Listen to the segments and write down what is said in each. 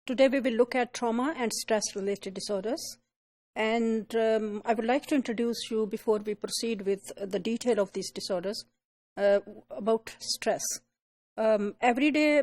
Today we will look at trauma and stress-related disorders. And I would like to introduce you, before we proceed with the detail of these disorders, about stress. Everyday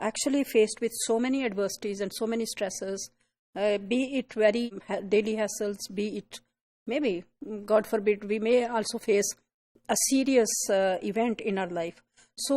actually faced with so many adversities and so many stresses, be it very daily hassles, be it maybe, God forbid, we may also face a serious event in our life. So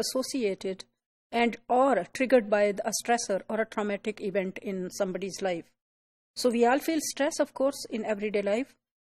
associated and or triggered by a stressor or a traumatic event in somebody's life. So we all feel stress, of course, in everyday life.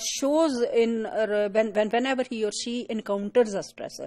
shows in whenever he or she encounters a stressor.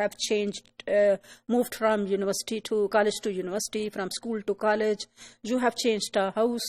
have changed, moved from university to college to university, from school to college, you have changed a house.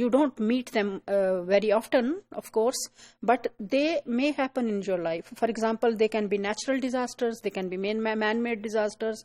you don't meet them very often, of course, but they may happen in your life. For example, they can be natural disasters, they can be man-made disasters.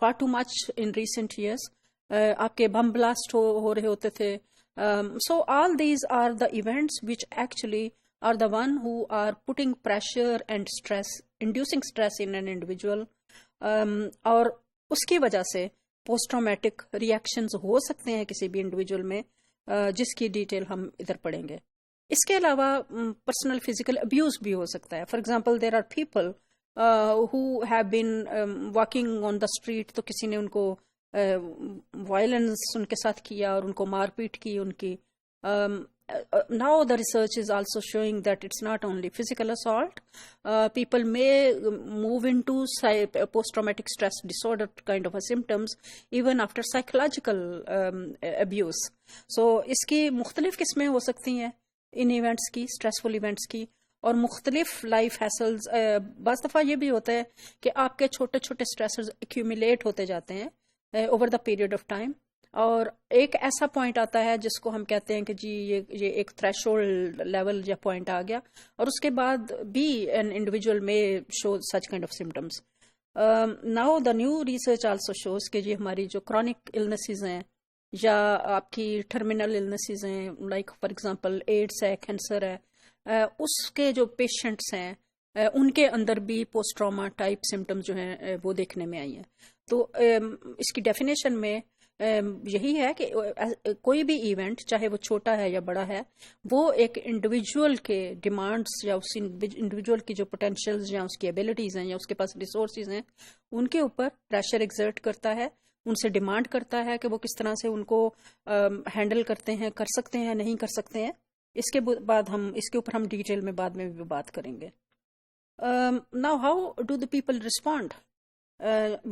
far too much in recent years. آپ کے bomb blast ہو رہے ہوتے تھے. So all these are the events which actually are the one who are putting pressure and stress, inducing stress in an individual. اور اس کی وجہ سے post traumatic reactions ہو سکتے ہیں کسی بھی انڈیویجول میں, جس کی ڈیٹیل ہم ادھر پڑھیں گے. اس کے علاوہ پرسنل فزیکل ابیوز بھی ہو سکتا ہے. For example there are people who have been walking on the street, تو کسی نے ان کو وائلنس ان کے ساتھ کیا اور ان کو مار پیٹ کی ان کی. Now the research is also showing that it's not only physical assault. People may move into post-traumatic stress disorder kind of a symptoms even after psychological abuse. So اس کی مختلف قسمیں ہو سکتی ہیں ان ایونٹس کی, اسٹریسفل ایونٹس کی, اور مختلف life hassles. بعض دفعہ یہ بھی ہوتا ہے کہ آپ کے چھوٹے چھوٹے اسٹریسرز ایکیومولیٹ ہوتے جاتے ہیں over the period of time, اور ایک ایسا پوائنٹ آتا ہے جس کو ہم کہتے ہیں کہ جی یہ ایک تھریشولڈ لیول یا پوائنٹ آ گیا, اور اس کے بعد بھی این انڈیویجول میں show such kind of symptoms. Now the new research also shows کہ جی ہماری جو کرونک النیسز ہیں یا آپ کی ٹرمینل النیسز ہیں, لائک فار ایگزامپل ایڈس ہے, کینسر ہے, اس کے جو پیشنٹس ہیں ان کے اندر بھی پوسٹ ٹراما ٹائپ سمٹمز جو ہیں وہ دیکھنے میں آئی ہیں. تو اس کی ڈیفینیشن میں یہی ہے کہ کوئی بھی ایونٹ چاہے وہ چھوٹا ہے یا بڑا ہے, وہ ایک انڈیویجول کے ڈیمانڈس یا اس انڈیویجول کی جو پوٹینشیلز یا اس کی ایبلٹیز ہیں یا اس کے پاس ریسورسز ہیں ان کے اوپر پریشر ایگزرٹ کرتا ہے, ان سے ڈیمانڈ کرتا ہے کہ وہ کس طرح سے ان کو ہینڈل کرتے ہیں, کر سکتے ہیں, نہیں کر سکتے ہیں. اس کے بعد اس کے اوپر ہم ڈیٹیل میں بعد میں بھی بات کریں گے. Now how do the people respond.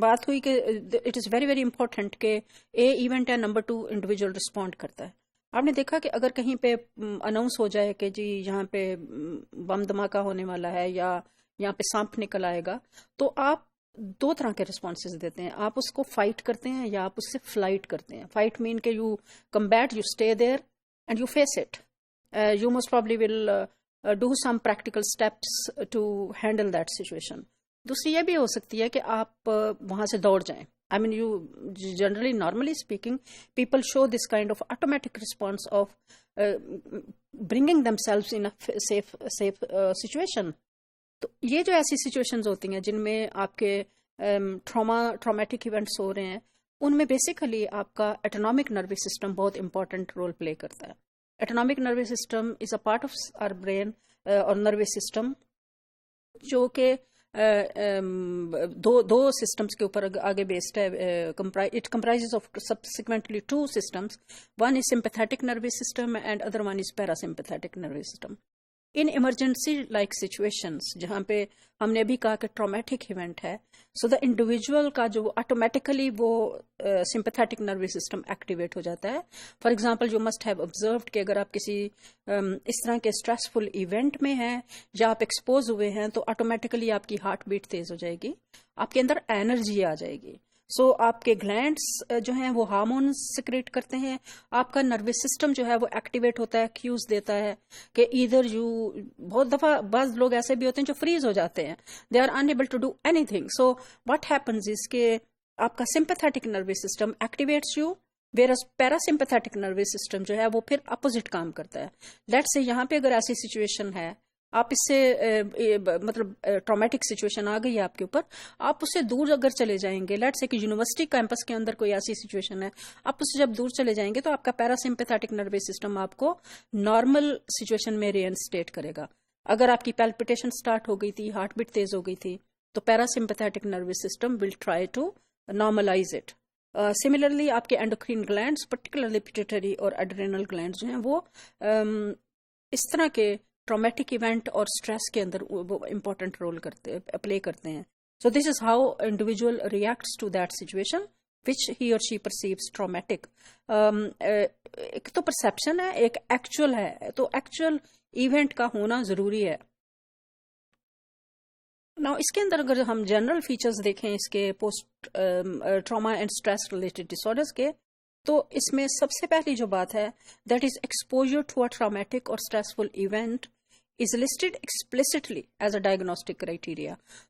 بات ہوئی کہ it is very very important کہ اے ایونٹ ہے, نمبر 2 انڈیویجول رسپونڈ کرتا ہے. آپ نے دیکھا کہ اگر کہیں پہ اناؤنس ہو جائے کہ جی یہاں پہ بم دھماکہ ہونے والا ہے یا یہاں پہ سانپ نکل آئے گا, تو آپ 2 طرح کے رسپانسز دیتے ہیں. آپ اس کو فائٹ کرتے ہیں یا آپ اس سے فلائٹ کرتے ہیں. فائٹ مین کہ you combat, you stay there and you face it. You most probably will do some practical steps to handle that situation. دوسری یہ بھی ہو سکتی ہے کہ آپ وہاں سے دوڑ جائیں. I mean you generally normally speaking people show this kind of automatic response of bringing themselves in safe situation. تو یہ جو ایسی سچویشنز ہوتی ہیں جن میں آپ کے ٹرامیٹک ایونٹس ہو رہے ہیں, ان میں بیسیکلی آپ کا ایٹونامک نروس سسٹم بہت امپورٹنٹ رول پلے کرتا ہے. Autonomic nervous system is a part of our brain اور نروس سسٹم جو کہ دو سسٹمز کے اوپر آگے بیسڈ ہے. It comprises of subsequently 2 systems. One is sympathetic nervous system and other one is parasympathetic nervous system. In emergency like situations جہاں پہ ہم نے بھی کہا کہ ٹرامیٹک ایونٹ ہے, سو دا انڈیویجول کا جو آٹومیٹیکلی وہ سمپیتھیٹک نروس سسٹم ایکٹیویٹ ہو جاتا ہے. For example you must have observed کہ اگر آپ کسی اس طرح کے اسٹریسفل ایونٹ میں ہیں یا آپ ایکسپوز ہوئے ہیں تو آٹومیٹیکلی آپ کی ہارٹ بیٹ تیز ہو جائے گی, آپ کے اندر انرجی آ جائے گی. سو آپ کے گلینڈس جو ہیں وہ ہارمونز سیکریٹ کرتے ہیں, آپ کا نروس سسٹم جو ہے وہ ایکٹیویٹ ہوتا ہے, کیوز دیتا ہے کہ ادھر بہت دفعہ بعض لوگ ایسے بھی ہوتے ہیں جو فریز ہو جاتے ہیں, they are unable to do anything. So what happens is کہ آپ کا sympathetic nervous system activates you, whereas parasympathetic nervous system جو ہے وہ پھر اپوزٹ کام کرتا ہے. لیٹس سے یہاں پہ اگر ایسی سچویشن ہے, آپ اس سے مطلب ٹرامیٹک سچویشن آ گئی ہے آپ کے اوپر, آپ اس سے دور اگر چلے جائیں گے, لیٹس سے کہ یونیورسٹی کیمپس کے اندر کوئی ایسی سچویشن ہے, آپ اس سے جب دور چلے جائیں گے تو آپ کا پیراسمپیتھیٹک نروس سسٹم آپ کو نارمل سچویشن میں ری انسٹیٹ کرے گا. اگر آپ کی پیلپٹیشن سٹارٹ ہو گئی تھی, ہارٹ بیٹ تیز ہو گئی تھی, تو parasympathetic nervous system will try to normalise it. Similarly آپ کے اینڈوکرین گلینڈس پرٹیکولرلی پیٹیوٹری اور ایڈرینل گلینڈس جو ہیں وہ اس طرح کے ٹرامیٹک ایونٹ اور اسٹریس کے اندر وہ امپورٹنٹ رول پلے کرتے ہیں. So this is how individual reacts to that situation which he or she perceives traumatic. ایک تو پرسیپشن ہے, ایک ایکچوئل ہے, تو ایکچوئل ایونٹ کا ہونا ضروری ہے. نا اس کے اندر اگر ہم جنرل فیچرز دیکھیں اس کے post trauma and stress related disorders کے, تو اس میں سب سے پہلی جو بات ہے that is exposure to a traumatic or stressful event is listed explicitly as a diagnostic criteria.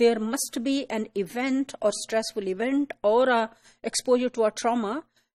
there must be an event or stressful event or a exposure to a trauma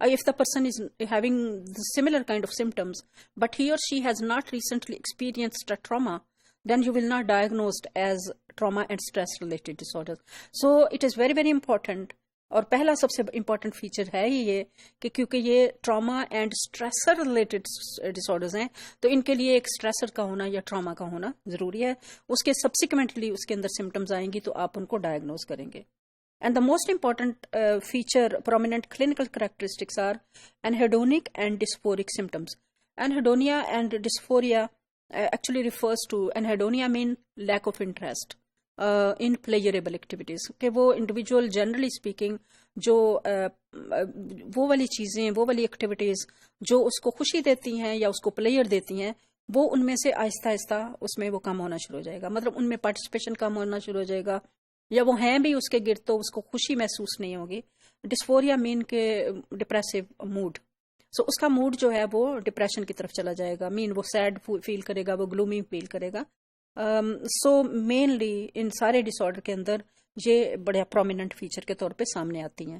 If the person is having the similar kind of symptoms, but he or she has not recently experienced a trauma, then you will not diagnose as trauma and stress related disorders. So it is very very important. اور پہلا سب سے important feature ہے ہی یہ کہ کیونکہ یہ trauma and stressor related ڈسآرڈرز ہیں تو ان کے لیے ایک اسٹریسر کا ہونا یا ٹراما کا ہونا ضروری ہے. اس کے سبسیکوینٹلی اس کے اندر سمٹمز آئیں گی تو آپ ان کو ڈائگنوز کریں گے. And the most important feature prominent clinical characteristics are anhedonic and dysphoric symptoms. Anhedonia and dysphoria actually refers to anhedonia mean lack of interest in pleasurable activities کہ وہ انڈیویجول جنرلی اسپیکنگ جو وہ والی چیزیں وہ والی ایکٹیویٹیز جو اس کو خوشی دیتی ہیں یا اس کو پلیئر دیتی ہیں وہ ان میں سے آہستہ آہستہ اس میں وہ کم ہونا شروع ہو جائے گا. مطلب ان میں پارٹیسپیشن کم ہونا شروع ہو جائے گا یا وہ ہیں بھی اس کے گرد تو اس کو خوشی محسوس نہیں ہوگی. ڈسفوریا مین کے ڈپریسو موڈ. سو اس کا موڈ جو ہے وہ ڈپریشن کی طرف چلا جائے گا. مین وہ سیڈ فیل کرے گا, وہ گلومی فیل کرے گا. سو مینلی ان سارے ڈس آرڈر کے اندر یہ بڑے پرومیننٹ فیچر کے طور پہ سامنے آتی ہیں.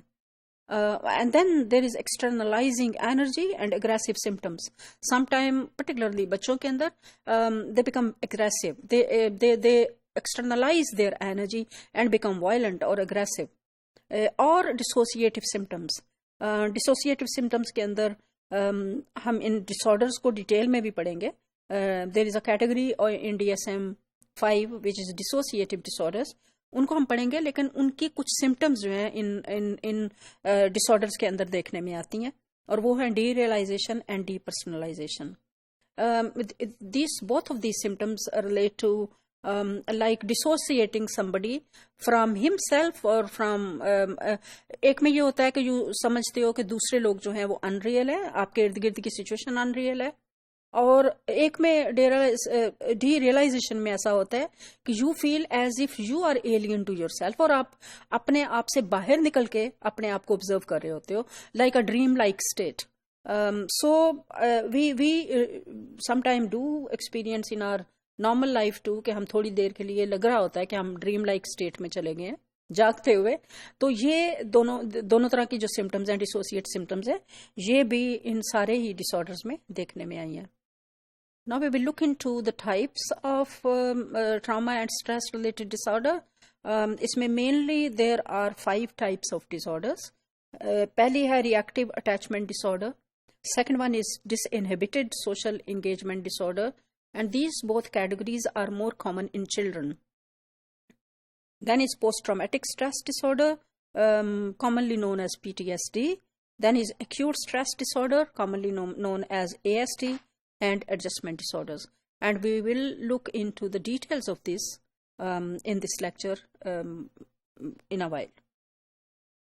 And then there is externalising energy and aggressive symptoms. Sometime particularly بچوں کے اندر they become aggressive, they externalise their energy and become violent or aggressive. اور ڈسوسیٹیو سمٹمس. ڈسوسیٹیو سمٹمس کے اندر ہم ان ڈس آرڈرس کو ڈیٹیل میں بھی پڑھیں گے. دیر از a category in DSM-5 which is ڈسوسیٹیو dish orders. ان کو ہم پڑھیں گے لیکن ان کی کچھ سمٹمز جو ہیں ان ڈس آرڈرس کے اندر دیکھنے میں آتی ہیں اور وہ ہیں derealization and depersonalization. Both of these symptoms relate to like dissociating somebody from himself or from ایک میں یہ ہوتا ہے کہ یوں سمجھتے ہو کہ دوسرے لوگ جو ہیں وہ ان ریئل ہے, آپ کے ارد گرد کی سچویشن ان ریئل ہے. اور ایک میں ڈی ریئلائزیشن میں ایسا ہوتا ہے کہ you feel as if you are alien to yourself, اور آپ اپنے آپ سے باہر نکل کے اپنے آپ کو آبزرو کر رہے ہوتے ہو, like a dream like state. So we sometime do experience in our normal life too کہ ہم تھوڑی دیر کے لیے لگ رہا ہوتا ہے کہ ہم ڈریم لائک اسٹیٹ میں چلے گئے ہیں جاگتے ہوئے. تو یہ دونوں طرح کی جو سمٹمز ہیں ڈسوسیٹ سمٹمز ہیں یہ بھی ان سارے ہی ڈس آرڈرز میں دیکھنے میں آئی ہیں. Now we will look into the types of trauma and stress related disorder. اس میں mainly there are 5 types of disorders. پہلی ہے reactive attachment disorder. Second one is disinhibited social engagement disorder. And these both categories are more common in children. Then is post-traumatic stress disorder, commonly known as PTSD. Then is acute stress disorder, commonly known as ASD, and adjustment disorders. And we will look into the details of this in this lecture in a while.